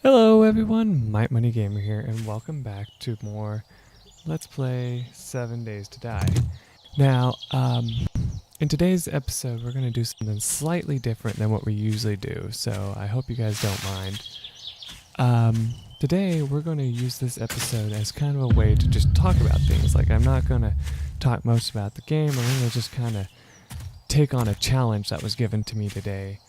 Hello everyone, Might Money Gamer here, and welcome back to more Let's Play 7 Days to Die. Now, in today's episode, we're going to do something slightly different than what we usually do, so I hope you guys don't mind. Today, we're going to use this episode as kind of a way to just talk about things. Like, I'm not going to talk much about the game, I'm going to just kind of take on a challenge that was given to me today.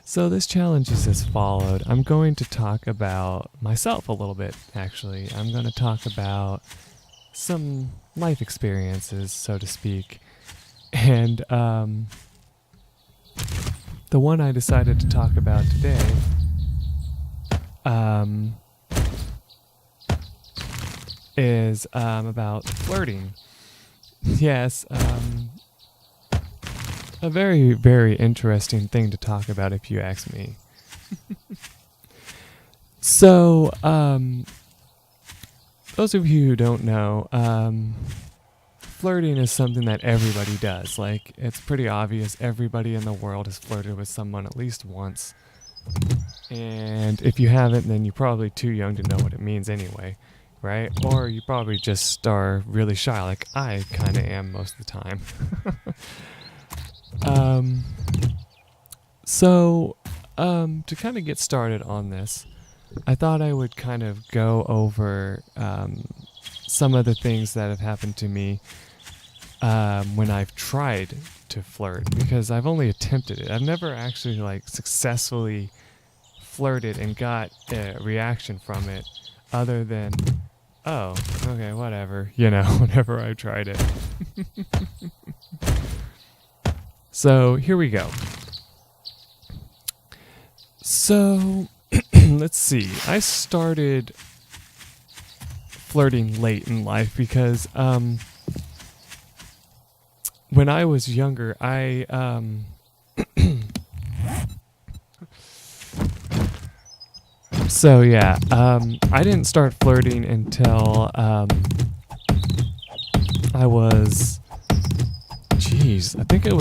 So this challenge is as followed. I'm going to talk about myself a little bit, actually. I'm going to talk about some life experiences, so to speak. And the one I decided to talk about today is about flirting. Yes, a very, very interesting thing to talk about if you ask me. So, those of you who don't know, flirting is something that everybody does. Like, it's pretty obvious everybody in the world has flirted with someone at least once. And if you haven't, then you're probably too young to know what it means anyway, right? Or you probably just are really shy, like I kind of am most of the time. To kind of get started on this, I thought I would kind of go over some of the things that have happened to me when I've tried to flirt, because I've only attempted it. I've never actually like successfully flirted and got a reaction from it other than, oh, okay, whatever, whenever I tried it. So here we go. So let's see. I started flirting late in life because when I was younger, I didn't start flirting until I was, I think it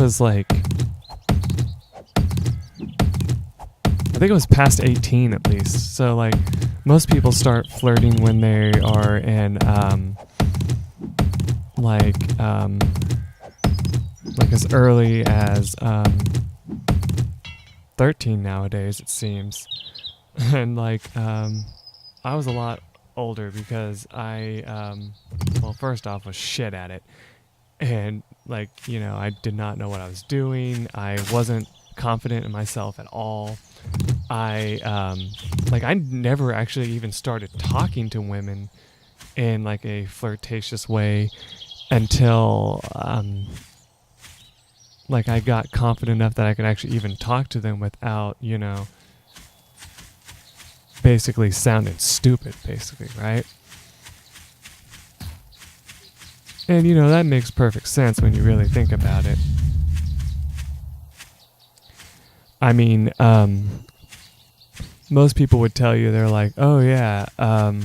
was past 18 at least. So like most people start flirting when they are in like as early as 13 nowadays, it seems. And like I was a lot older because I first off was shit at it. And like, I did not know what I was doing. I wasn't confident in myself at all. I never actually even started talking to women in like a flirtatious way until I got confident enough that I could actually even talk to them without, basically sounding stupid, basically, right? And that makes perfect sense when you really think about it. I mean, most people would tell you, they're like, oh yeah, well,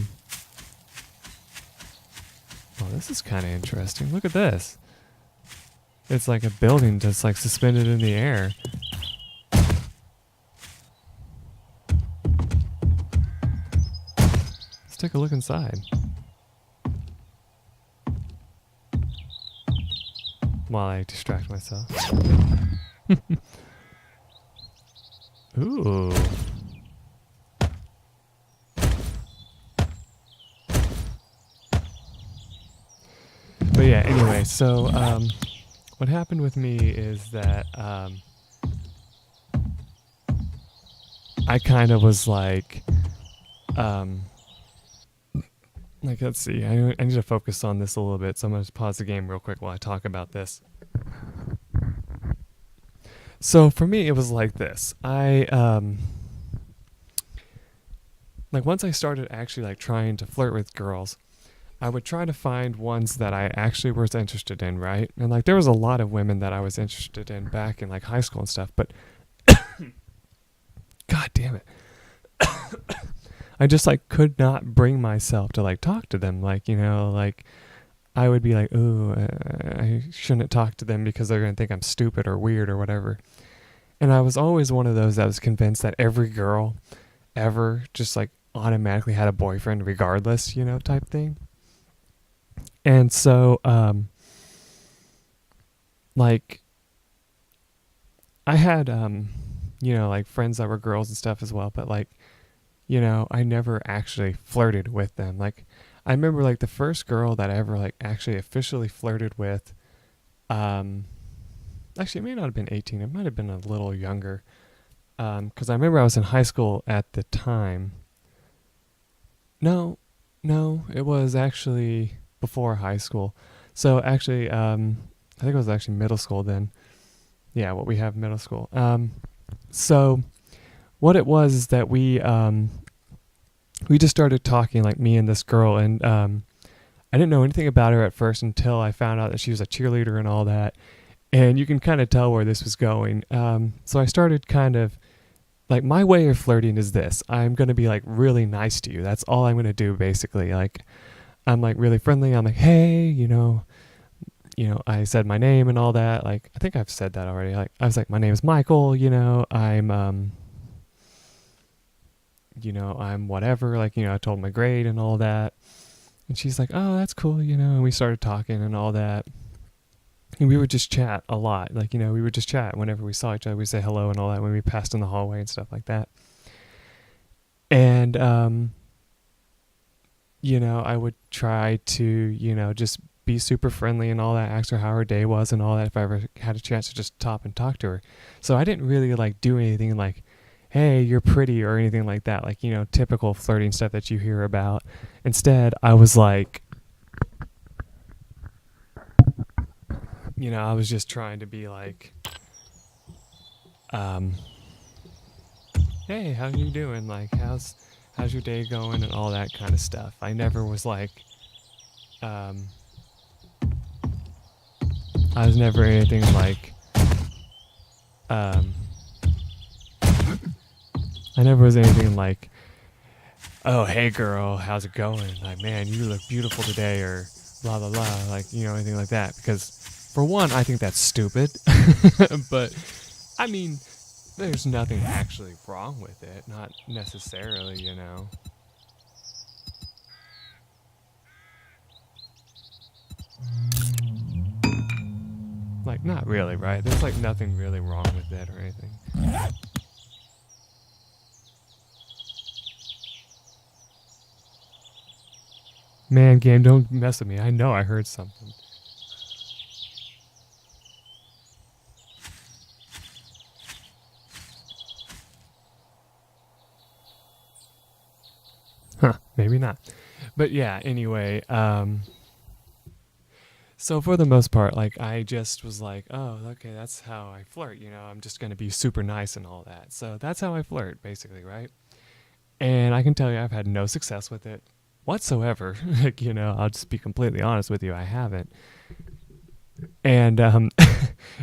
this is kind of interesting. Look at this. It's like a building just like suspended in the air. Let's take a look inside. While I distract myself. Ooh. But yeah, anyway, so what happened with me is that I kind of was like let's see, I need to focus on this a little bit, so I'm going to pause the game real quick while I talk about this. So for me, it was like this. Once I started actually like trying to flirt with girls, I would try to find ones that I actually was interested in, right? And like there was a lot of women that I was interested in back in like high school and stuff, but God damn it. I just like could not bring myself to like talk to them. Like, I would be like, ooh, I shouldn't talk to them because they're going to think I'm stupid or weird or whatever. And I was always one of those that was convinced that every girl ever just like automatically had a boyfriend regardless, type thing. And so, like, I had, like friends that were girls and stuff as well, but like, I never actually flirted with them. Like, I remember like the first girl that I ever like actually officially flirted with, um, actually, it may not have been 18. It might have been a little younger. Because I remember I was in high school at the time. No, no, it was actually before high school. So actually, I think it was actually middle school then. Yeah, what we have middle school. So what it was is that we just started talking, like me and this girl, and I didn't know anything about her at first until I found out that she was a cheerleader and all that. And you can kind of tell where this was going. So I started kind of like, my way of flirting is this: I'm gonna be like really nice to you. That's all I'm gonna do, basically. Like, I'm like really friendly. I'm like, hey, I said my name and all that. Like, I think I've said that already. Like, I was like, my name is Michael. I'm whatever. Like, I told my grade and all that. And she's like, oh, that's cool. And we started talking and all that. And we would just chat a lot. Like, we would just chat whenever we saw each other. We'd say hello and all that when we passed in the hallway and stuff like that. And, I would try to, just be super friendly and all that, ask her how her day was and all that if I ever had a chance to just stop and talk to her. So I didn't really like do anything like, hey, you're pretty or anything like that. Like, typical flirting stuff that you hear about. Instead, I was like, I was just trying to be like, hey, how you doing? Like, how's your day going and all that kind of stuff. I never was like, I was never anything like, I never was anything like, oh, hey girl, how's it going? Like, man, you look beautiful today, or blah, blah, blah. Like, anything like that. Because for one, I think that's stupid. But I mean, there's nothing actually wrong with it. Not necessarily. Like, not really, right? There's like nothing really wrong with it or anything. Man, game, don't mess with me. I know I heard something. Huh, maybe not. But yeah, anyway, so for the most part, like, I just was like, oh, okay, that's how I flirt, I'm just going to be super nice and all that. So that's how I flirt, basically, right? And I can tell you I've had no success with it whatsoever. Like, I'll just be completely honest with you, I haven't. And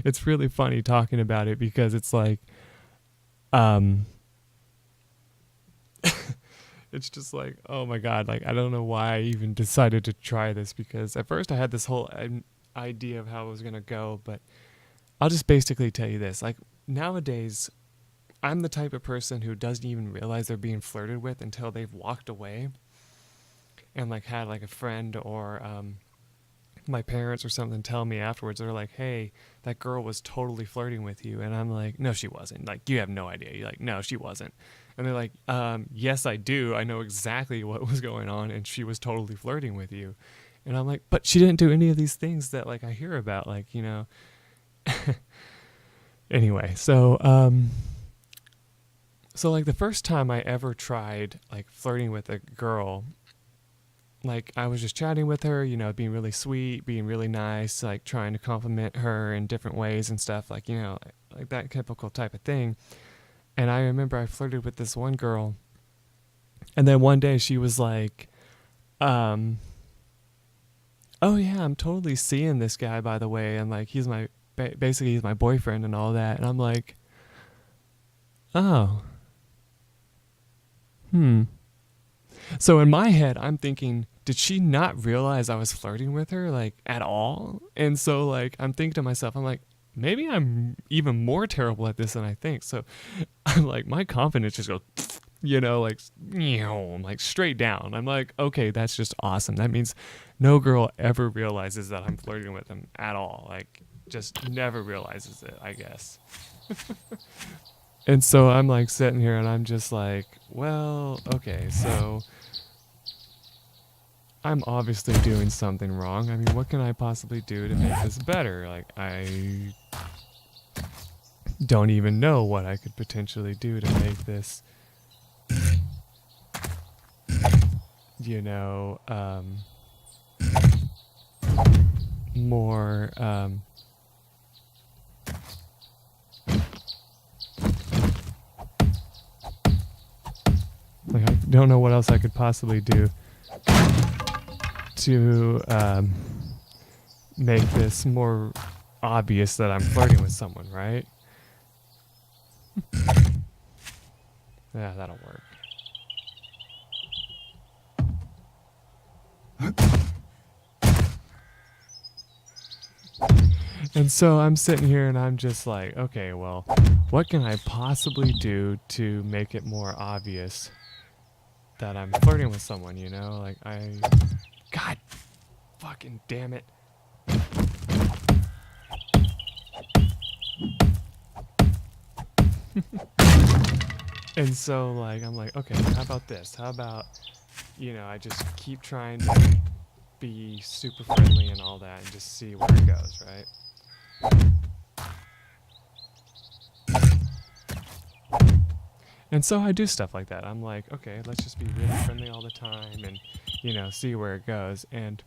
it's really funny talking about it because it's like, um it's just like, oh my god, like, I don't know why I even decided to try this, because at first I had this whole idea of how it was going to go. But I'll just basically tell you this: like, nowadays I'm the type of person who doesn't even realize they're being flirted with until they've walked away and like had like a friend or my parents or something tell me afterwards. They're like, hey, that girl was totally flirting with you. And I'm like, no, she wasn't. Like, you have no idea. You're like, no, she wasn't. And they're like, yes, I do. I know exactly what was going on, and she was totally flirting with you. And I'm like, but she didn't do any of these things that like I hear about, like, Anyway, so like the first time I ever tried like flirting with a girl, like, I was just chatting with her, being really sweet, being really nice, like trying to compliment her in different ways and stuff, like, like that typical type of thing. And I remember I flirted with this one girl, and then one day she was like, oh yeah, I'm totally seeing this guy, by the way, and like, he's my basically he's my boyfriend and all that. And I'm like, oh, hmm. So in my head, I'm thinking, did she not realize I was flirting with her, like, at all? And so like, I'm thinking to myself, I'm like, maybe I'm even more terrible at this than I think. So I'm like, my confidence just goes, like, like straight down. I'm like, okay, that's just awesome. That means no girl ever realizes that I'm flirting with them at all. Like, just never realizes it, I guess. And so I'm like sitting here and I'm just like, well, okay, so I'm obviously doing something wrong. I mean, what can I possibly do to make this better? Like, I don't even know what I could potentially do to make this, you know, more, like, I don't know what else I could possibly do to make this more obvious that I'm flirting with someone, right? Yeah, that'll work. And so I'm sitting here and I'm just like, okay, well, what can I possibly do to make it more obvious that I'm flirting with someone, Like, God fucking damn it. And so, like, I'm like, okay, how about this? How about, I just keep trying to be super friendly and all that and just see where it goes, right? And so I do stuff like that. I'm like, okay, let's just be really friendly all the time and, see where it goes. And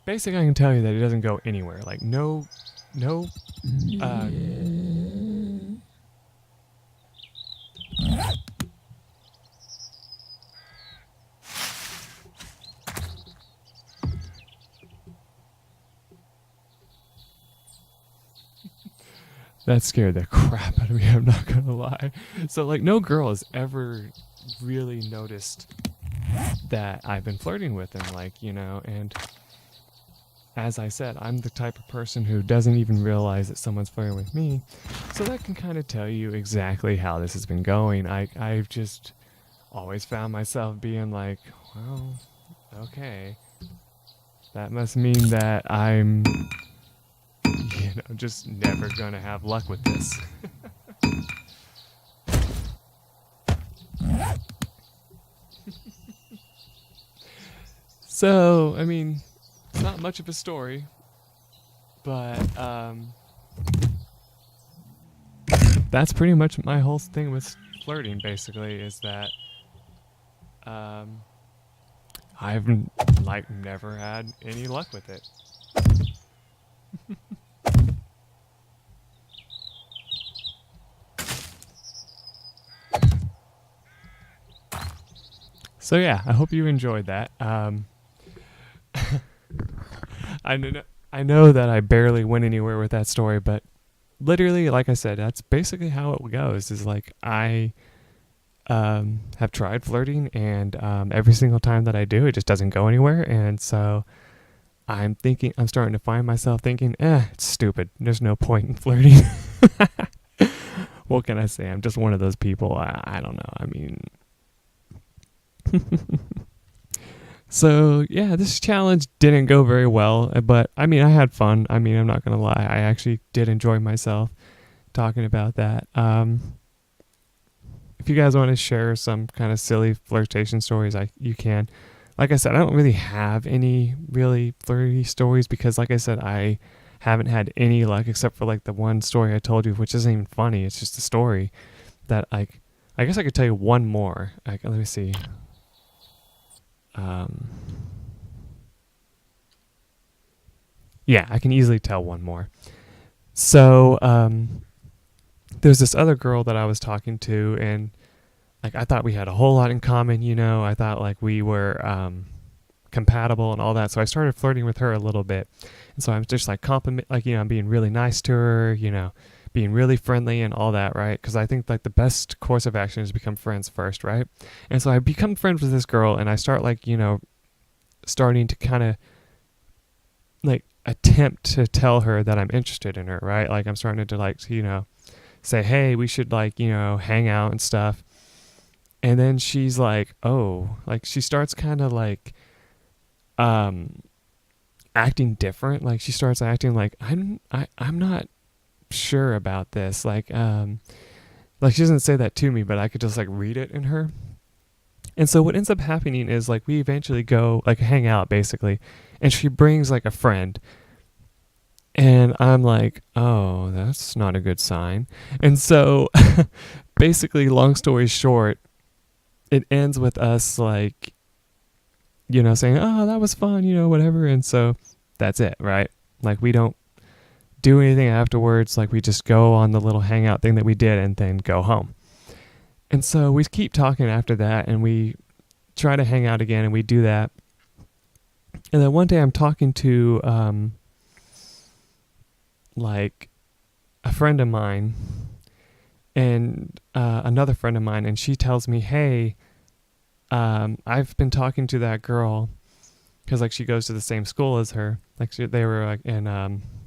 basically, I can tell you that it doesn't go anywhere. Like, no, uh, that scared the crap out of me, I'm not gonna lie. So, like, no girl has ever really noticed that I've been flirting with them, like, and as I said, I'm the type of person who doesn't even realize that someone's flirting with me. So that can kind of tell you exactly how this has been going. I've just always found myself being like, well, okay, that must mean that I'm, just never gonna have luck with this. So, I mean, it's not much of a story, but that's pretty much my whole thing with flirting, basically, is that I've like never had any luck with it. So yeah, I hope you enjoyed that. I know that I barely went anywhere with that story, but literally, like I said, that's basically how it goes. Is like I have tried flirting, and every single time that I do, it just doesn't go anywhere. And so I'm starting to find myself thinking, it's stupid. There's no point in flirting. What can I say? I'm just one of those people. I don't know. I mean, so yeah, this challenge didn't go very well, but I mean, I had fun. I mean, I'm not gonna lie. I actually did enjoy myself talking about that. If you guys want to share some kind of silly flirtation stories, you can. Like I said, I don't really have any really flirty stories because, like I said, I haven't had any luck except for like the one story I told you, which isn't even funny. It's just a story that I guess I could tell you one more. Let me see. Yeah, I can easily tell one more. So, there's this other girl that I was talking to, and like I thought we had a whole lot in common, I thought like we were compatible and all that. So I started flirting with her a little bit. And so I'm just like I'm being really nice to her, being really friendly and all that, right? Because I think like the best course of action is become friends first, right? And so I become friends with this girl, and I start like, starting to kind of like attempt to tell her that I'm interested in her, right? Like I'm starting to like, say, hey, we should like, hang out and stuff. And then she's like, oh, like she starts kind of like um acting different. Like she starts acting like I'm not sure about this. Like she doesn't say that to me, but I could just like read it in her. And so what ends up happening is like we eventually go like hang out basically, and she brings like a friend. And I'm like, oh, that's not a good sign. And so basically, long story short, it ends with us like, saying, oh, that was fun, whatever. And so that's it, right? Like we don't do anything afterwards. Like we just go on the little hangout thing that we did and then go home. And so we keep talking after that and we try to hang out again and we do that. And then one day I'm talking to like a friend of mine and another friend of mine, and she tells me, hey, I've been talking to that girl because like she goes to the same school as her. Like they were like in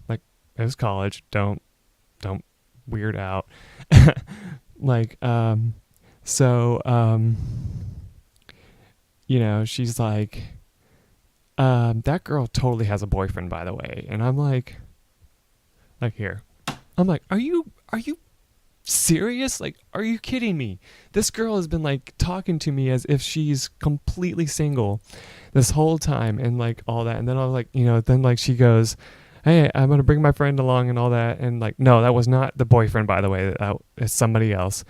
like it was college. Don't weird out. like so she's like that girl totally has a boyfriend, by the way. And I'm like here. I'm like, are you serious? Like, are you kidding me? This girl has been like talking to me as if she's completely single this whole time and like all that. And then I was like, then like she goes, hey, I'm going to bring my friend along and all that. And like, no, that was not the boyfriend, by the way. That is somebody else.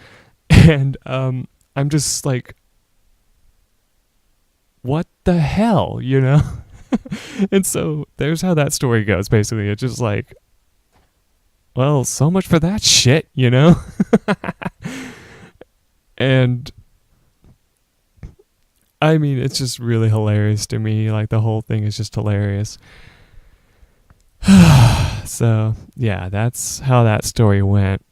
And I'm just like, what the hell, And so there's how that story goes, basically. It's just like, well, so much for that shit, And I mean, it's just really hilarious to me. Like the whole thing is just hilarious. So yeah, that's how that story went.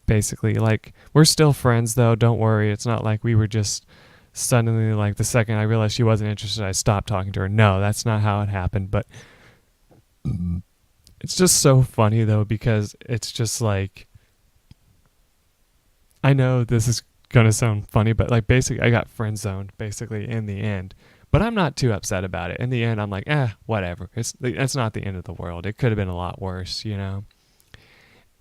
Basically, like we're still friends though. Don't worry. It's not like we were just suddenly like the second I realized she wasn't interested, I stopped talking to her. No, that's not how it happened. But it's just so funny though, because it's just like, I know this is gonna sound funny, but like basically I got friend zoned basically in the end. But I'm not too upset about it. In the end, I'm like, whatever. It's not the end of the world. It could have been a lot worse,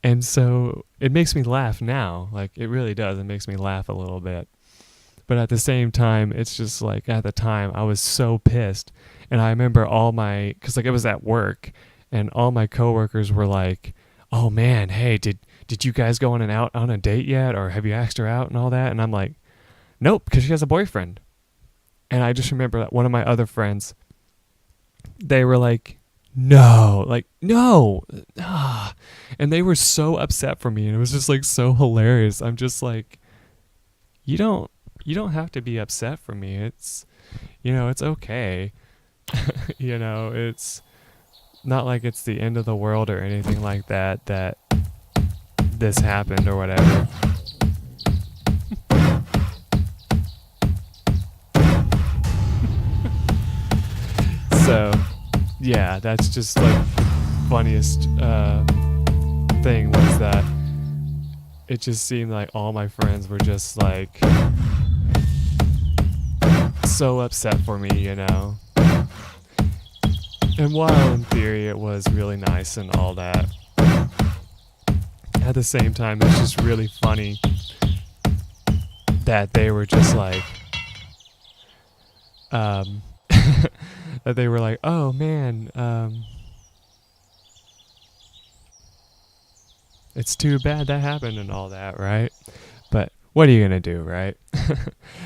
And so it makes me laugh now. Like it really does. It makes me laugh a little bit. But at the same time, it's just like at the time I was so pissed. And I remember because like it was at work, and all my coworkers were like, oh man, hey, did you guys go out on a date yet? Or have you asked her out and all that? And I'm like, nope, because she has a boyfriend. And I just remember that one of my other friends, they were like, no, and they were so upset for me. And it was just like so hilarious. I'm just like, you don't have to be upset for me. It's, it's okay. It's not like it's the end of the world or anything like that this happened or whatever. So yeah, that's just like funniest thing was that it just seemed like all my friends were just like so upset for me, And while in theory it was really nice and all that, at the same time it's just really funny that they were just like that they were like, oh man, it's too bad that happened and all that, right? But what are you gonna do, right?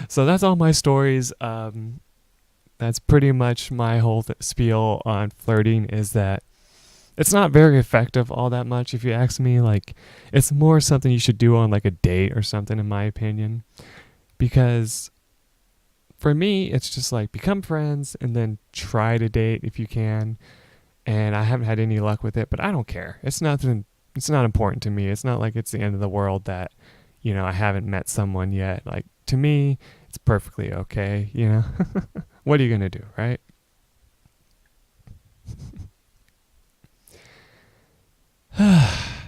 So that's all my stories. That's pretty much my whole spiel on flirting, is that it's not very effective all that much, if you ask me. Like, it's more something you should do on like a date or something, in my opinion. Because for me, it's just like become friends and then try to date if you can. And I haven't had any luck with it, but I don't care. It's not important to me. It's not like it's the end of the world that, I haven't met someone yet. Like, to me, it's perfectly okay, What are you going to do, right?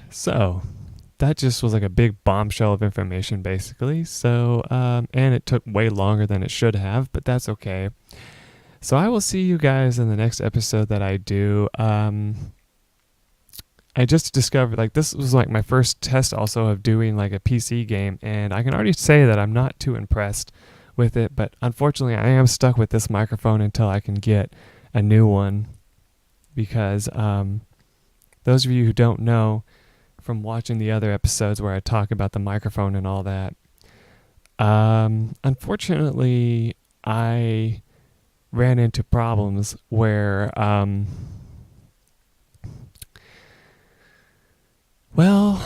So that just was like a big bombshell of information, basically. So, and it took way longer than it should have, but that's okay. So I will see you guys in the next episode that I do. I just discovered like this was like my first test also of doing like a PC game, and I can already say that I'm not too impressed with it. But unfortunately, I am stuck with this microphone until I can get a new one because those of you who don't know from watching the other episodes where I talk about the microphone and all that, unfortunately, I ran into problems where, well,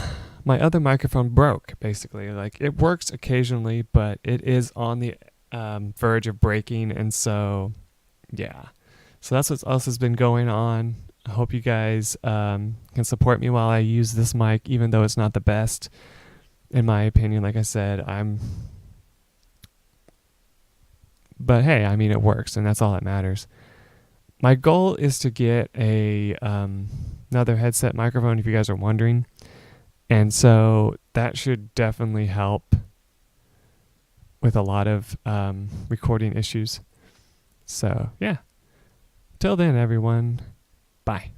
my other microphone broke, basically. Like, it works occasionally, but it is on the verge of breaking, and so, yeah. So that's what else has been going on. I hope you guys can support me while I use this mic, even though it's not the best, in my opinion. Like I said, but hey, I mean, it works, and that's all that matters. My goal is to get another headset microphone, if you guys are wondering, and so that should definitely help with a lot of recording issues. So yeah, till then, everyone, bye.